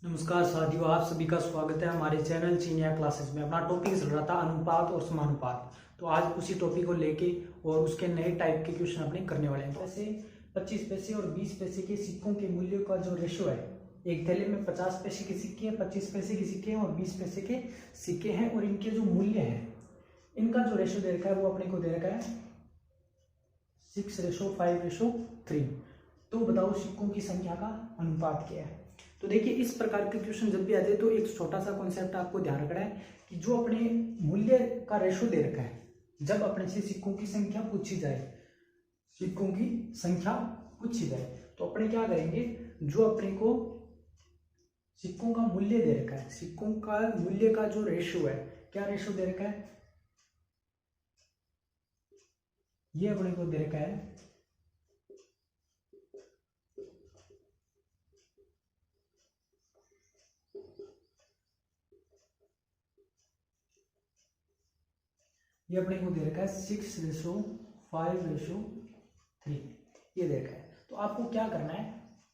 नमस्कार साथियों, आप सभी का स्वागत है हमारे चैनल चीनिया क्लासेस में। अपना टॉपिक चल रहा था अनुपात और समानुपात। तो आज उसी टॉपिक को लेके और उसके नए टाइप के क्वेश्चन अपने करने वाले हैं। वैसे 25 पैसे और 20 पैसे के सिक्कों के मूल्यों का जो रेशो है, एक थैले में 50 पैसे के सिक्के हैं, 25 पैसे के सिक्के हैं और 20 पैसे के सिक्के हैं, और इनके जो मूल्य है, इनका जो रेशो दे रखा है वो अपने को दे रखा है 6:5:3। तो बताओ सिक्कों की संख्या का अनुपात क्या है। तो देखिए, इस प्रकार के क्वेश्चन जब भी आते हैं तो एक छोटा सा कॉन्सेप्ट आपको ध्यान रखना है कि जो अपने मूल्य का रेशो दे रखा है, जब अपने से सिक्कों की संख्या पूछी जाए, सिक्कों की संख्या पूछी जाए, तो अपने क्या करेंगे, जो अपने को सिक्कों का मूल्य दे रखा है, सिक्कों का मूल्य का जो रेशो है, क्या रेशो दे रखा है, ये अपने को दे रखा है 6:5:3 ये दे रखा है। तो आपको क्या करना है,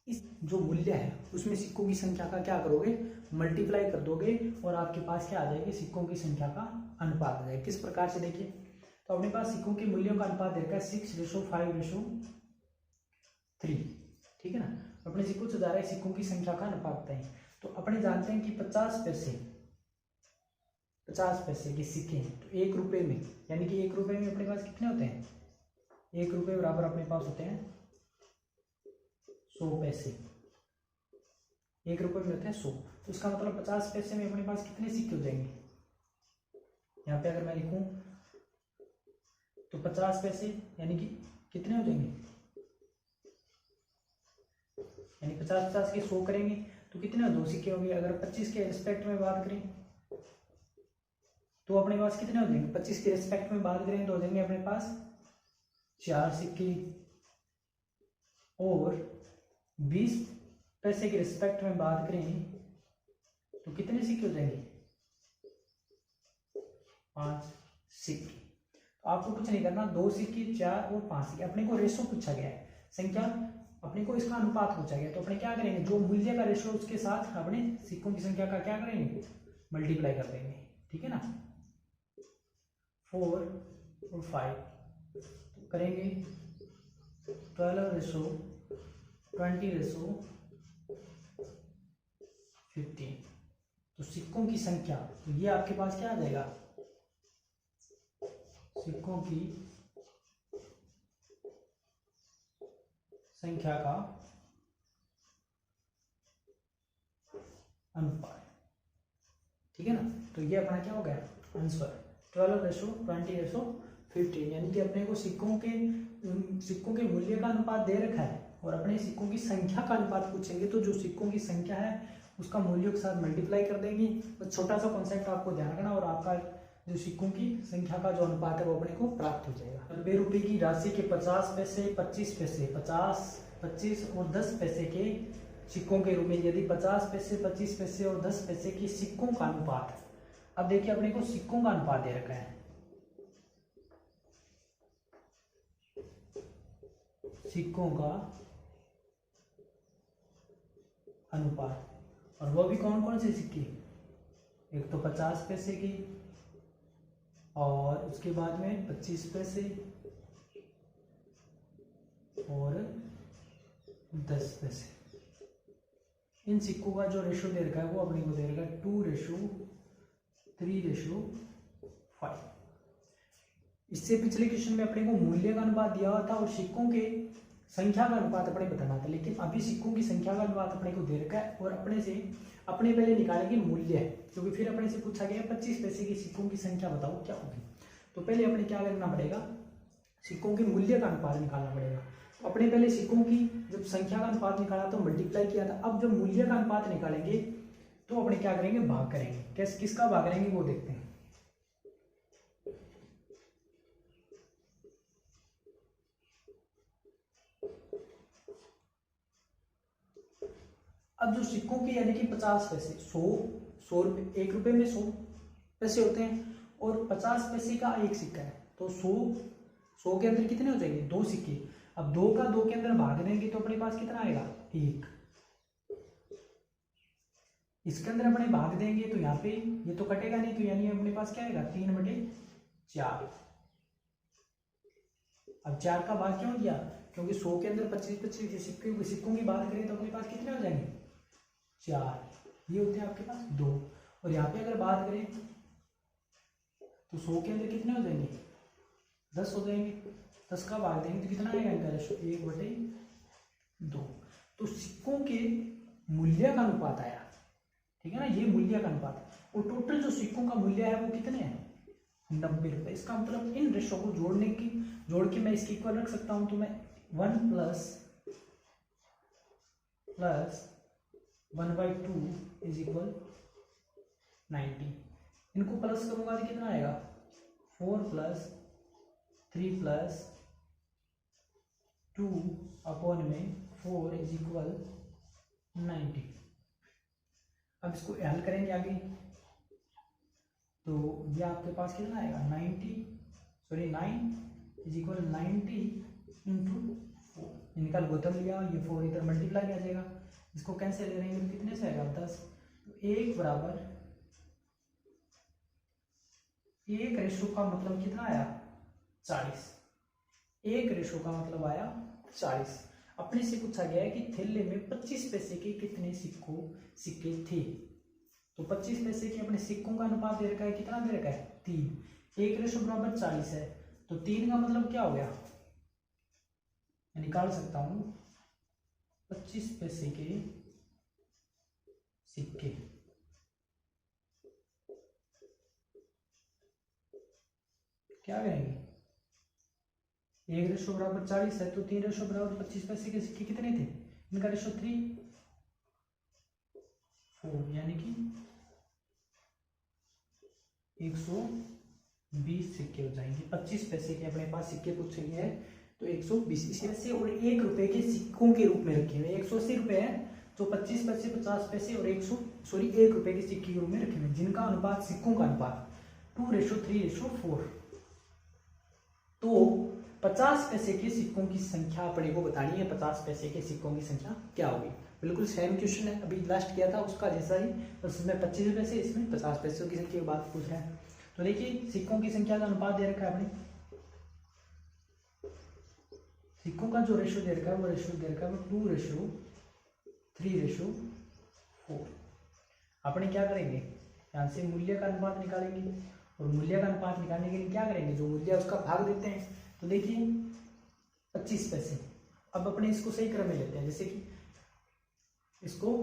इस जो मूल्य है उसमें सिक्कों की संख्या का क्या करोगे, मल्टीप्लाई कर दोगे, और आपके पास क्या आ जाएगी, सिक्कों की संख्या का अनुपात आ जाएगा। किस प्रकार से, देखिए, तो अपने पास सिक्कों के मूल्यों का अनुपात दे रखा है 6:5:3, ठीक है ना। अपने सिक्कों से जा रहा है सिक्कों की संख्या का अनुपात बताएं। तो अपने जानते हैं कि 50 पैसे के सिक्के हैं, तो 1 रुपए में, यानी कि 1 रुपए में अपने पास कितने होते हैं, 1 रुपए बराबर अपने पास होते हैं 100 पैसे। 1 रुपए में होते हैं 100, तो इसका मतलब 50 पैसे में अपने पास कितने सिक्के हो जाएंगे। यहाँ पे अगर मैं लिखूं तो 50 पैसे यानी कि कितने हो जाएंगे, यानी 50 के 100 करेंगे तो कितने, 2 सिक्के होंगे। अगर 25 के रिस्पेक्ट में बात करें तो अपने पास कितने हो जाएंगे, 25 के रिस्पेक्ट में बात करें तो हो जाएंगे अपने पास 4 सिक्के, और 20 पैसे के रिस्पेक्ट में बात करें तो कितने सिक्के हो जाएंगे, 5 सिक्के। तो आपको कुछ नहीं करना, 2 सिक्के, 4 और 5 सिक्के। अपने को रेशो पूछा गया है, संख्या, अपने को इसका अनुपात पूछा गया, तो अपने क्या करेंगे, जो मूल्य का रेशो उसके साथ अपने सिक्कों की संख्या का क्या करेंगे, मल्टीप्लाई कर देंगे, ठीक है ना। 4 और 5 तो करेंगे 12:20:15। तो सिक्कों की संख्या, तो ये आपके पास क्या आ जाएगा, सिक्कों की संख्या का अनुपात, ठीक है ना। तो ये अपना क्या हो गया आंसर, 12:20:15, यानी कि अपने को सिक्कों के मूल्य का अनुपात दे रखा है और अपने सिक्कों की संख्या का अनुपात पूछेंगे, तो जो सिक्कों की संख्या है उसका मूल्यों के साथ मल्टीप्लाई कर देंगे। तो छोटा सा कॉन्सेप्ट आपको ध्यान रखना, और आपका जो सिक्कों की संख्या का जो अनुपात है वो अपने को प्राप्त हो जाएगा। 90 रुपए की राशि के 50 पैसे, 25 पैसे, 50, 25 और 10 पैसे के सिक्कों के रूप में, यदि 50 पैसे, 25 पैसे और 10 पैसे के सिक्कों का अनुपात, अब देखिए अपने को सिक्कों का अनुपात दे रखा है, सिक्कों का अनुपात, और वो भी कौन कौन से सिक्के, एक तो 50 पैसे की, और उसके बाद में 25 पैसे और 10 पैसे। इन सिक्कों का जो रेशो दे रखा है वो अपने को दे रखा है 2:3:5। इससे पिछले क्वेश्चन में अपने को मूल्य का अनुपात दिया हुआ था और सिक्कों के संख्या का अनुपात अपने बताना था, लेकिन अभी सिक्कों की संख्या का अनुपात अपने को दे रखा है, और अपने पहले निकालेंगे मूल्य, क्योंकि फिर अपने से पूछा गया 25 पैसे की सिक्कों की संख्या बताओ क्या होगी। तो पहले अपने क्या करना पड़ेगा, सिक्कों के मूल्य का अनुपात निकालना पड़ेगा। तो अपने पहले सिक्कों की जब संख्या का अनुपात निकाला तो मल्टीप्लाई किया था, अब जब मूल्य का अनुपात निकालेंगे तो अपने क्या करेंगे, भाग करेंगे। किसका भाग करेंगे वो देखते हैं। अब जो सिक्कों के यानी कि 50 पैसे, 100 रुपए, 1 रुपए में 100 पैसे होते हैं, और 50 पैसे का एक सिक्का है, तो 100 के अंदर कितने हो जाएंगे, 2 सिक्के। अब 2 का 2 के अंदर भाग देंगे तो अपने पास कितना आएगा, 1। इसके अंदर अपने भाग देंगे तो यहाँ पे ये तो कटेगा नहीं, तो यानी अपने पास क्या आएगा 3/4। अब 4 का भाग क्यों दिया, क्योंकि 100 के अंदर 25-25 सिक्कों की बात करें तो अपने पास कितने हो जाएंगे 4, ये होते हैं आपके पास 2। और यहाँ पे अगर बात करें तो 100 के अंदर कितने हो जाएंगे 10 हो जाएंगे। 10 का भाग देंगे तो कितना आएगा इनका रेशो 1/2। तो सिक्कों के मूल्य का अनुपात आया, ठीक है ना, ये मूल्य का अनुपात। और टोटल जो सिक्कों का मूल्य है वो कितने हैं 90 रुपए। इसका मतलब इन रेशो को जोड़ के मैं इसकी इक्वल रख सकता हूं, तो मैं 1 प्लस 1/2 इज इक्वल 90। इनको प्लस करूंगा तो कितना आएगा 4 + 3 + 2 अपॉन में 4 इज इक्वल 90। अब इसको हल करेंगे आगे तो ये आपके पास कितना आएगा 9 इज इक्वल 90 × 4। इनका लघुत्तम लिया, ये 4 इधर मल्टीप्लाई आ जाएगा, इसको कैंसिल करेंगे तो कितने से आएगा 10। तो 1 बराबर 1 रेशो का मतलब कितना आया 40। 1 रेशो का मतलब आया 40। अपने से पूछा गया है कि थैले में 25 पैसे के कितने सिक्के थे। तो 25 पैसे के अपने सिक्कों का अनुपात दे रखा है, कितना दे रखा है 3। 1 रेशो बराबर 40 है, तो 3 का मतलब क्या हो गया, मैं निकाल सकता हूं 25 पैसे के सिक्के। क्या करेंगे 1 रेशो बराबर 40 है, तो 3 रेशो बराबर 25 पैसे के सिक्के कितने थे, इनका रेशो 3 4, यानी कि 120 सिक्के हो जाएंगे। 25 पैसे के अपने पास सिक्के पूछे गए हैं तो 120 इसी वजह से। और 1 रुपए के सिक्कों के रूप में रखे हुए 180 रुपए हैं, तो 25 पैसे 50 पैसे और 1 रुपए के सिक्के के रूप में रखे हुए, जिनका अनुपात सिक्कों का अनुपात 2:3:4। तो 50 पैसे के सिक्कों की संख्या अपने को बतानी है। 50 पैसे के सिक्कों की संख्या क्या होगी, बिल्कुल सेम क्वेश्चन है अभी लास्ट किया था उसका जैसा ही, बस उसमें 25 पैसे इसमें 50 पैसों की संख्या की बात पूछ रहे हैं। तो देखिए सिक्कों की संख्या का अनुपात दे रखा है अपने, सिक्कों का जो रेशो दे रखा है वो रेशो दे रखा है 2:3:4। अपने क्या करेंगे यहाँ से मूल्य का अनुपात निकालेंगे, और मूल्य का अनुपात निकालने के लिए क्या करेंगे जो मूल्य उसका भाग देते हैं। तो देखिए 25 पैसे, अब अपने इसको सही क्रम में लेते हैं, जैसे कि इसको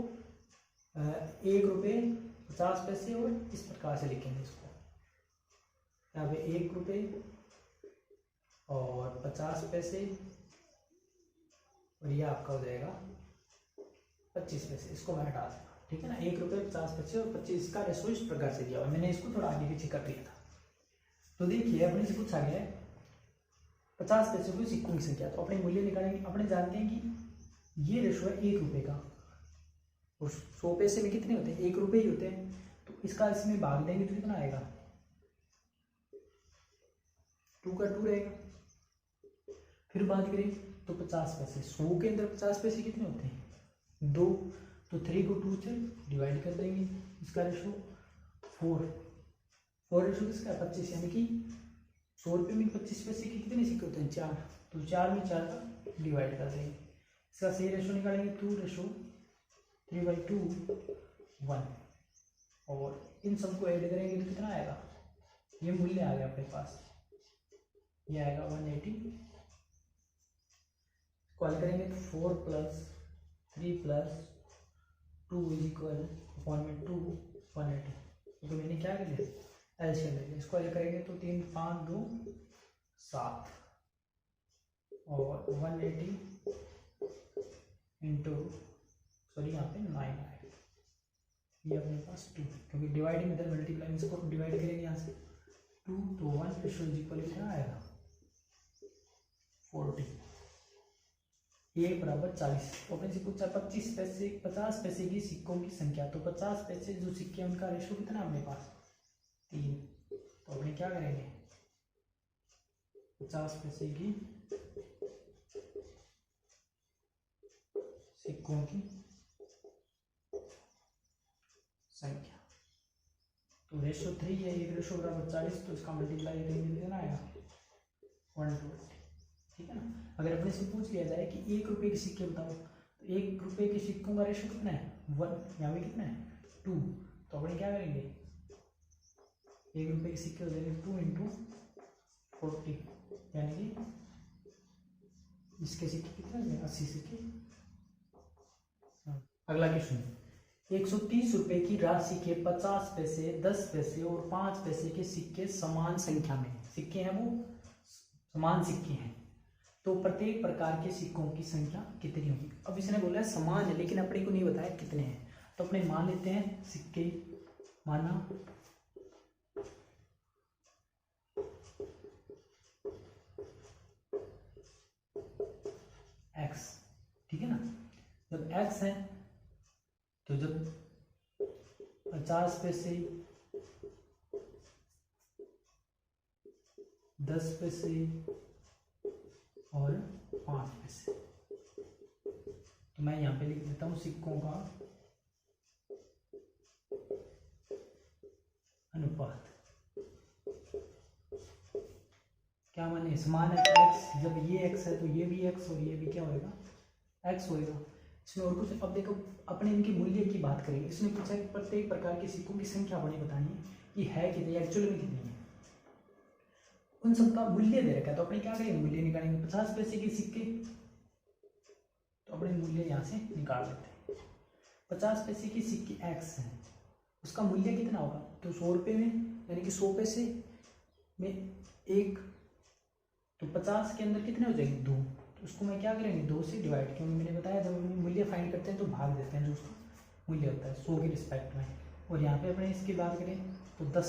1 रुपये 50 पैसे और इस प्रकार से लिखेंगे इसको, यहाँ पे 1 रुपये और 50 पैसे और ये आपका हो जाएगा 25 पैसे, इसको मैं हटा दूंगा, ठीक है ना। 1 रुपये 50 पैसे और 25 का रेशो इस प्रकार से दिया हुआ, मैंने इसको थोड़ा आगे पीछे कर दिया था। तो देखिए अपने से पूछा गया है 50 पैसे को सिक्कों की संख्या, तो अपने मूल्य निकालेंगे। अपने जानते हैं कि ये रेशो है 1 रुपये का, और 100 पैसे में कितने होते हैं 1 रुपये ही होते हैं, तो इसका इसमें भाग देंगे तो कितना आएगा 2 का 2 रहेगा। फिर बात करें तो 50 पैसे, 100 के अंदर 50 पैसे कितने होते हैं 2, तो 3 को 2 से डिवाइड कर देंगे, इसका रेशो 4 रेशो किसका 25, यानी कि 100 रुपये में 25 पैसे के कितने सिक्के होते हैं 4, तो 4 में 4 का डिवाइड कर देंगे, इसका सही रेशो निकालेंगे 2:3/2 1, और इन सबको ऐड करेंगे तो कितना आएगा, ये मूल्य आ गया अपने पास, ये आएगा 180। इसको हल करेंगे तो 4 + 3 + 2 इज इक्वल अपॉन में 2 180, तो मैंने क्या कर लिया एलसीएम ले लिया। इसको हल करेंगे तो 3 5 2 7 और 180 इंटू सॉरी यहाँ पे 9 आएगा, ये अपने पास 2, क्योंकि डिवाइडिंग इधर मल्टीप्लाई, इसको डिवाइड करेंगे यहाँ से 2 तो 1 रेशो इज इक्वल कितना आएगा 40, 1 बराबर 40। तो अपने से पूछा 25 पैसे 50 पैसे की सिक्कों की संख्या, तो 50 पैसे जो सिक्के हैं उनका रेशो कितना है अपने पास 3, तो अपने क्या करेंगे 50 पैसे की सिक्कों की संख्या। तो रेशो 3 है, 1:40, तो इसका मल्टीप्लाई करेंगे कितना आएगा 120। ठीक है ना। अगर अपने से पूछ लिया जाए कि 1 रुपये के सिक्के बताओ, तो 1 रुपये के सिक्कों का रेशो कितना है 1, यहाँ पे कितना है 2, तो अपने क्या करेंगे 1 रुपये के सिक्के हो जाएंगे 2 × 40, यानी कि इसके सिक्के कितने हो जाएंगे 80 सिक्के। अगला क्वेश्चन, 130 रुपए की राशि के 50 पैसे, 10 पैसे और 5 पैसे के सिक्के समान संख्या में, सिक्के हैं वो समान सिक्के हैं, तो प्रत्येक प्रकार के सिक्कों की संख्या कितनी होगी। अब इसने बोला है समान है, लेकिन अपने को नहीं बताया कितने हैं, तो अपने मान लेते हैं सिक्के, माना x, ठीक है ना। जब x है तो जब 50 पैसे, 10 पैसे और 5 पैसे, तो मैं यहाँ पे लिख देता हूँ सिक्कों का अनुपात। क्या माने समान है x, जब ये x है तो ये भी x और ये भी क्या होएगा x होएगा। इसमें और कुछ, अब देखो अपने इनके मूल्य की बात करेंगे। इसने पूछा कि प्रत्येक प्रकार के सिक्कों की संख्या अपनी बतानी है कि है कितनी, एक्चुअली में कितनी है, उन सबका मूल्य दे रखा है, तो अपने क्या करेंगे मूल्य निकालेंगे। 50 पैसे के सिक्के, तो अपने मूल्य यहाँ से निकाल लेते हैं। 50 पैसे के सिक्के x है, उसका मूल्य कितना होगा, तो 100 रुपये में, यानी कि 100 पैसे में एक, तो 50 के अंदर कितने हो जाएंगे 2, तो उसको मैं क्या करेंगे 2 से डिवाइड, क्योंकि मैंने बताया जब हम मूल्य फाइंड करते हैं तो भाग देते हैं जो उसका मूल्य होता है 100 के रिस्पेक्ट में। और यहाँ पे अपने इसकी बात करें तो 10,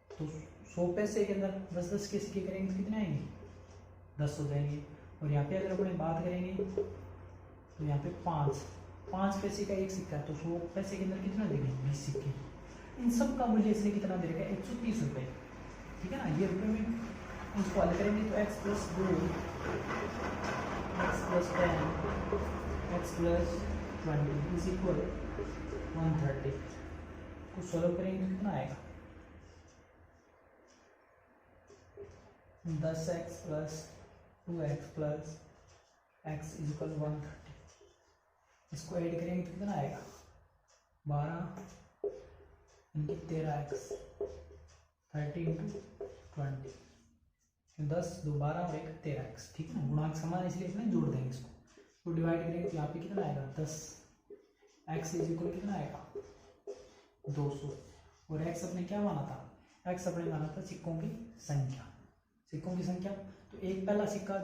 तो 100 पैसे के अंदर 10 के सिक्के करेंगे तो कितने आएंगे 10 हो जाएंगे। और यहाँ पे अगर अपने बात करेंगे तो यहाँ पे 5 पैसे का एक सिक्का, तो 100 पैसे के अंदर कितना देंगे 20 सिक्के। इन सब का मूल्य इसलिए कितना दे रखा है 130 रुपये, ठीक है ना। ये रुपये में इसको हल करेंगे तो x + 2, x + 10, x + 20 = 130 को सॉल्व करेंगे तो कितना आएगा 10x + 2x + x = 130। इसको ऐड करेंगे तो कितना आएगा 12 × 13x 30 × 20, 10 2 12 और 1 13x, ठीक है ना। गुणांक समान इसलिए इसमें जोड़ देंगे इसको, तो डिवाइड करेंगे तो यहाँ पे कितना आएगा 10, x = कितना आएगा 200। और x अपने क्या माना था, x अपने माना था सिक्कों की संख्या, सिक्कों की संख्या। तो एक पहला सिक्का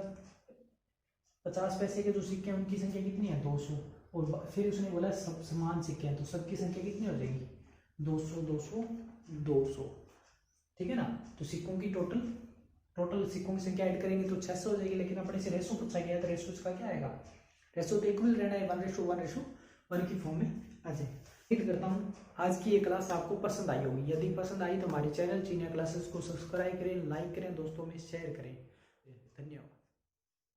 50 पैसे के जो सिक्के हैं उनकी संख्या कितनी है 200, और फिर उसने बोला सब समान सिक्के हैं तो सबकी संख्या कितनी हो जाएगी 200 200 200, ठीक है ना। तो सिक्कों की टोटल सिक्कों की संख्या ऐड करेंगे तो 600 हो जाएगी, लेकिन अपने से रेशो पूछा गया तो रेशो इसका क्या आएगा, रेशो तो इक्वल रहना है 1:1:1 की फॉर्म में आ जाए। उम्मीद करता हूँ आज की ये क्लास आपको पसंद आई होगी। यदि पसंद आई तो हमारे चैनल चीनिया क्लासेस को सब्सक्राइब करें, लाइक करें, दोस्तों में शेयर करें। धन्यवाद।